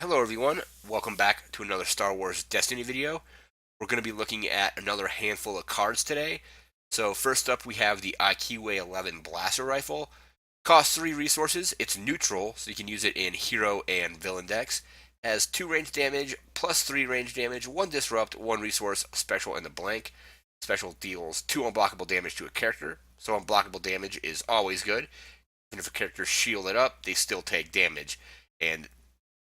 Hello everyone, welcome back to another Star Wars Destiny video. We're going to be looking at another handful of cards today. So first up we have the IQA-11 Blaster Rifle. Costs 3 resources, it's neutral, so you can use it in hero and villain decks. Has 2 range damage, plus 3 range damage, 1 disrupt, 1 resource, special in the blank. Special deals 2 unblockable damage to a character, so unblockable damage is always good. Even if a character shielded up, they still take damage. And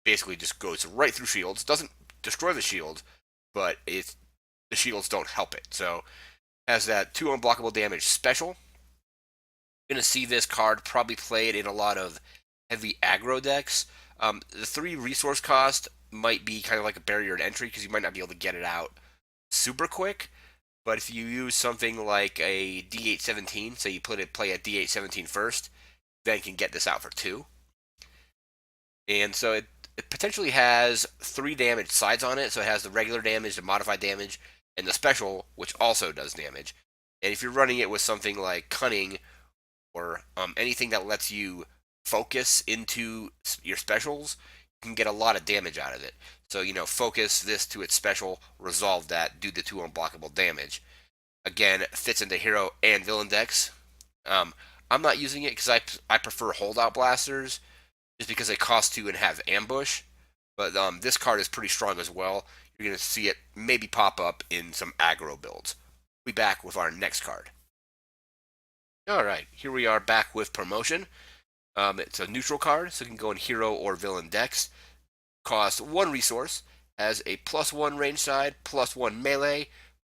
basically just goes right through shields. Doesn't destroy the shield, but the shields don't help it. So has that 2 unblockable damage special. You're gonna see this card probably played in a lot of heavy aggro decks. The 3 resource cost might be kind of like a barrier to entry because you might not be able to get it out super quick. But if you use something like a D817, say you play a D817 first, then you can get this out for 2. And so it potentially has 3 damage sides on it. So it has the regular damage, the modified damage, and the special, which also does damage. And if you're running it with something like Cunning or anything that lets you focus into your specials, you can get a lot of damage out of it. So, focus this to its special, resolve that, do the 2 unblockable damage. Again, it fits into hero and villain decks. I'm not using it because I prefer holdout blasters just because they cost 2 and have ambush. But this card is pretty strong as well. You're going to see it maybe pop up in some aggro builds. We'll be back with our next card. Alright, here we are back with promotion. It's a neutral card, so it can go in hero or villain decks. Costs 1 resource, has a +1 range side, +1 melee,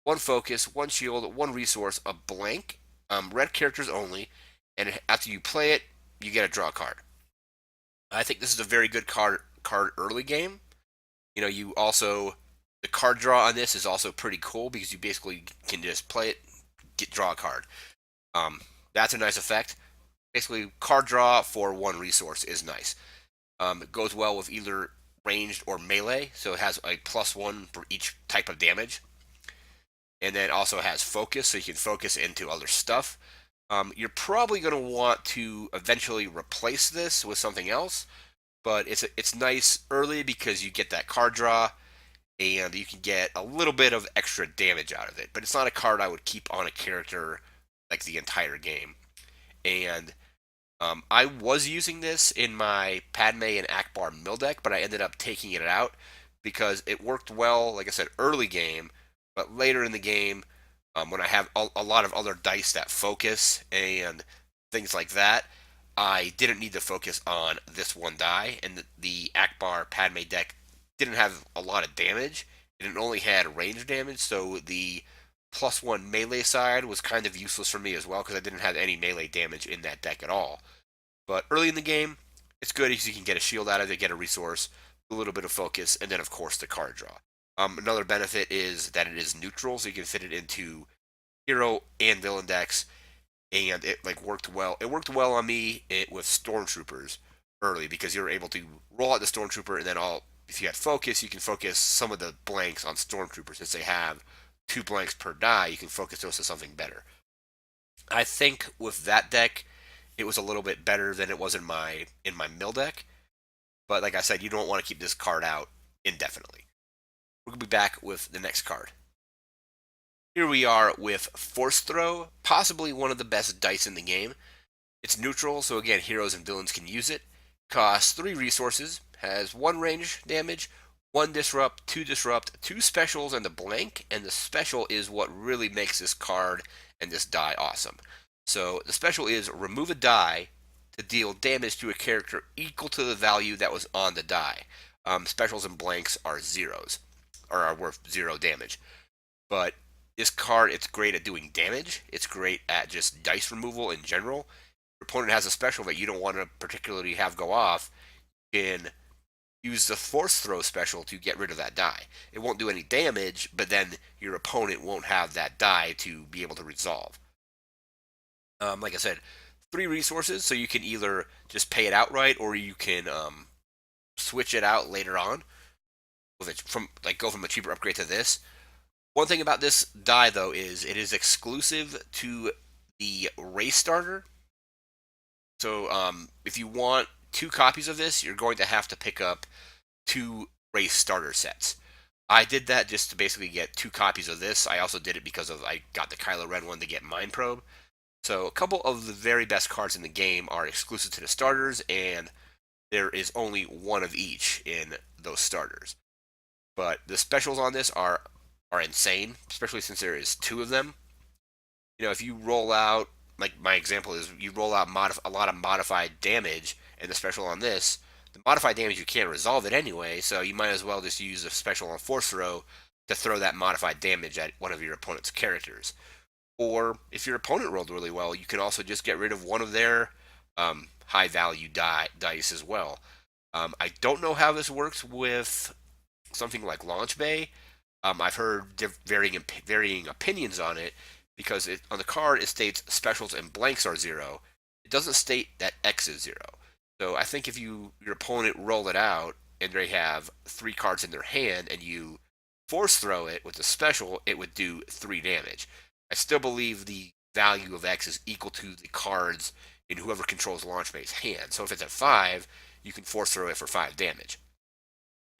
1 focus, 1 shield, 1 resource, a blank, red characters only, and after you play it, you get a draw card. I think this is a very good card early game. You also the card draw on this is also pretty cool because you basically can just play it, draw a card. Um, that's a nice effect. Basically, card draw for 1 resource is nice. It goes well with either ranged or melee, so it has a +1 for each type of damage, and then also has focus, so you can focus into other stuff. You're probably going to want to eventually replace this with something else, but it's nice early because you get that card draw and you can get a little bit of extra damage out of it. But it's not a card I would keep on a character like the entire game. And I was using this in my Padme and Akbar mill deck, but I ended up taking it out because it worked well, like I said, early game, but later in the game, when I have a lot of other dice that focus and things like that, I didn't need to focus on this one die, and the Akbar Padme deck didn't have a lot of damage, and it only had range damage, so the +1 melee side was kind of useless for me as well because I didn't have any melee damage in that deck at all. But early in the game, it's good because you can get a shield out of it, get a resource, a little bit of focus, and then of course the card draw. Another benefit is that it is neutral, so you can fit it into hero and villain decks, and it worked well. It worked well on me with stormtroopers early because you're able to roll out the stormtrooper, and then if you had focus, you can focus some of the blanks on stormtroopers since they have 2 blanks per die. You can focus those to something better. I think with that deck, it was a little bit better than it was in my mill deck. But like I said, you don't want to keep this card out indefinitely. We're gonna be back with the next card. Here we are with Force Throw, possibly one of the best dice in the game. It's neutral, so again, heroes and villains can use it. Costs 3 resources, has 1 range damage, 1 disrupt, 2 specials, and a blank. And the special is what really makes this card and this die awesome. So the special is remove a die to deal damage to a character equal to the value that was on the die. Specials and blanks are zeros, or are worth 0 damage. But this card, it's great at doing damage. It's great at just dice removal in general. Your opponent has a special that you don't want to particularly have go off, you can use the force throw special to get rid of that die. It won't do any damage, but then your opponent won't have that die to be able to resolve. Like I said, 3 resources, so you can either just pay it outright or you can switch it out later on with it go from a cheaper upgrade to this. One thing about this die though is it is exclusive to the race starter. So if you want 2 copies of this, you're going to have to pick up 2 race starter sets. I did that just to basically get 2 copies of this. I also did it because of I got the Kylo Ren one to get Mind Probe. So a couple of the very best cards in the game are exclusive to the starters, and there is only one of each in those starters. But the specials on this are insane, especially since there is 2 of them. If you roll out, like my example is, you roll out a lot of modified damage, and the special on this, the modified damage you can't resolve it anyway, so you might as well just use a special on force throw to throw that modified damage at one of your opponent's characters. Or if your opponent rolled really well, you can also just get rid of one of their high value dice as well. I don't know how this works with something like Launch Bay. I've heard varying opinions on it because on the card it states specials and blanks are 0. It doesn't state that X is 0. So I think if your opponent roll it out and they have 3 cards in their hand and you force throw it with the special, it would do 3 damage. I still believe the value of X is equal to the cards in whoever controls Launch Bay's hand. So if it's at 5, you can force throw it for 5 damage.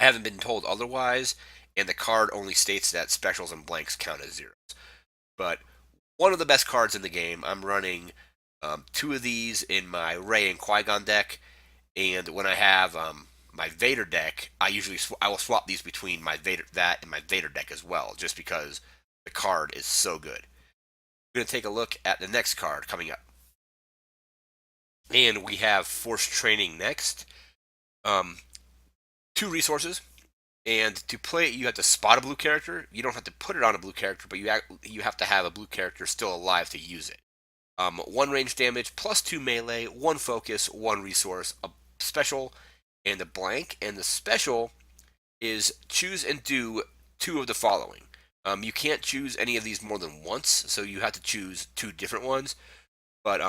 I haven't been told otherwise, and the card only states that specials and blanks count as zeros. But one of the best cards in the game, I'm running 2 of these in my Rey and Qui-Gon deck, and when I have my Vader deck, I will swap these between my Vader and my Vader deck as well, just because the card is so good. We're going to take a look at the next card coming up. And we have Force Training next. 2 resources, and to play it you have to spot a blue character. You don't have to put it on a blue character, but you have to have a blue character still alive to use it. 1 range damage, plus 2 melee, 1 focus, 1 resource, a special, and a blank. And the special is choose and do 2 of the following. You can't choose any of these more than once, so you have to choose 2 different ones. But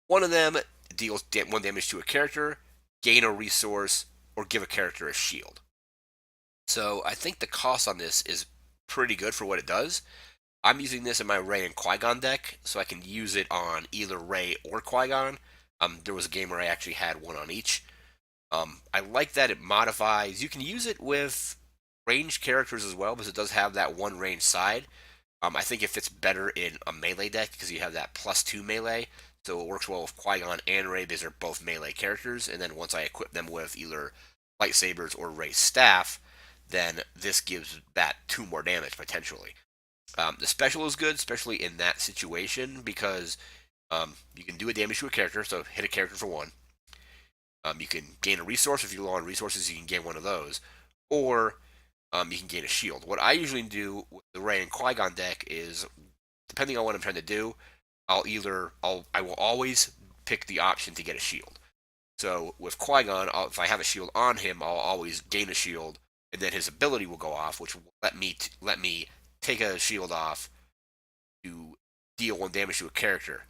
one of them deals 1 damage to a character, gain a resource, or give a character a shield. So I think the cost on this is pretty good for what it does. I'm using this in my Rey and Qui-Gon deck, so I can use it on either Rey or Qui-Gon. There was a game where I actually had 1 on each. I like that it modifies. You can use it with ranged characters as well, because it does have that 1 range side. I think it fits better in a melee deck because you have that plus 2 melee. So it works well with Qui-Gon and Rey because they're both melee characters. And then once I equip them with either lightsabers or Rey's staff, then this gives that 2 more damage potentially. The special is good, especially in that situation, because you can do a damage to a character, so hit a character for 1. You can gain a resource. If you're low on resources, you can gain 1 of those. Or you can gain a shield. What I usually do with the Rey and Qui-Gon deck is, depending on what I'm trying to do, I will always pick the option to get a shield. So with Qui-Gon, if I have a shield on him, I'll always gain a shield, and then his ability will go off, which will let me take a shield off to deal 1 damage to a character.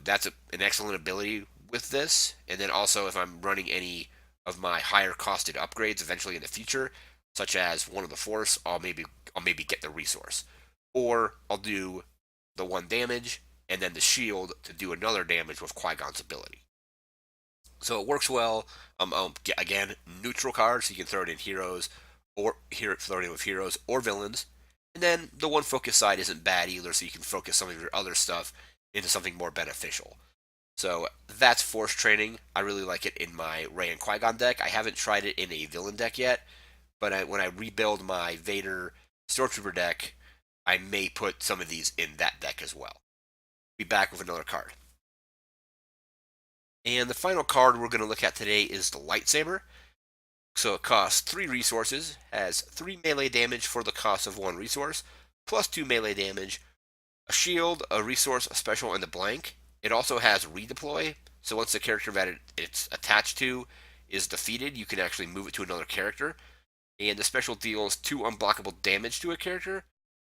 That's an excellent ability with this. And then also, if I'm running any of my higher costed upgrades eventually in the future, such as 1 of the Force, I'll maybe get the resource, or I'll do the 1 damage and then the shield to do another damage with Qui-Gon's ability. So it works well. Again, neutral cards, so you can throw it in heroes, or throw it in with heroes or villains. And then the 1 focus side isn't bad either, so you can focus some of your other stuff into something more beneficial. So that's Force Training. I really like it in my Rey and Qui-Gon deck. I haven't tried it in a villain deck yet, but when I rebuild my Vader Stormtrooper deck, I may put some of these in that deck as well. Be back with another card. And the final card we're going to look at today is the Lightsaber. So it costs 3 resources, has 3 melee damage for the cost of 1 resource, plus 2 melee damage, a shield, a resource, a special, and a blank. It also has redeploy, so once the character that it's attached to is defeated, you can actually move it to another character. And the special deals 2 unblockable damage to a character,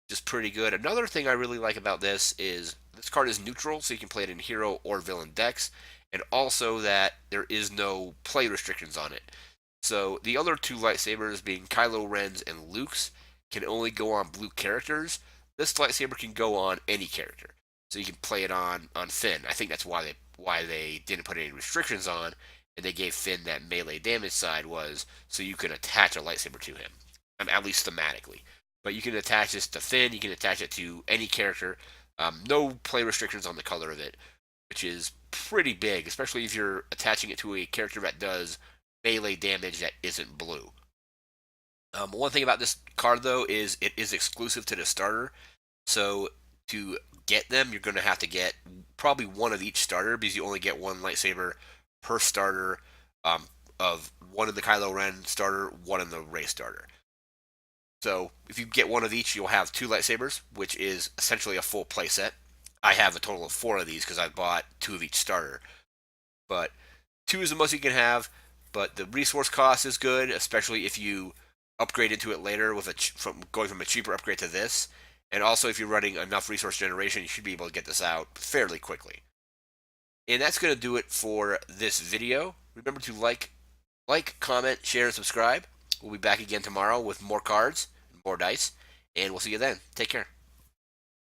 which is pretty good. Another thing I really like about this is this card is neutral, so you can play it in hero or villain decks, and also that there is no play restrictions on it. So the other 2 lightsabers, being Kylo Ren's and Luke's, can only go on blue characters. This lightsaber can go on any character, so you can play it on Finn. I think that's why they didn't put any restrictions on. and they gave Finn that melee damage side was so you can attach a lightsaber to him, at least thematically. But you can attach this to Finn, you can attach it to any character. No play restrictions on the color of it, which is pretty big, especially if you're attaching it to a character that does melee damage that isn't blue. One thing about this card, though, is it is exclusive to the starter. So to get them, you're going to have to get probably one of each starter because you only get one lightsaber per starter, of one in the Kylo Ren starter, one in the Rey starter. So if you get one of each, you'll have two lightsabers, which is essentially a full playset. I have a total of four of these because I bought two of each starter. But two is the most you can have, but the resource cost is good, especially if you upgrade into it later with from going from a cheaper upgrade to this. And also, if you're running enough resource generation, you should be able to get this out fairly quickly. And that's going to do it for this video. Remember to comment, share, and subscribe. We'll be back again tomorrow with more cards, more dice, and we'll see you then. Take care.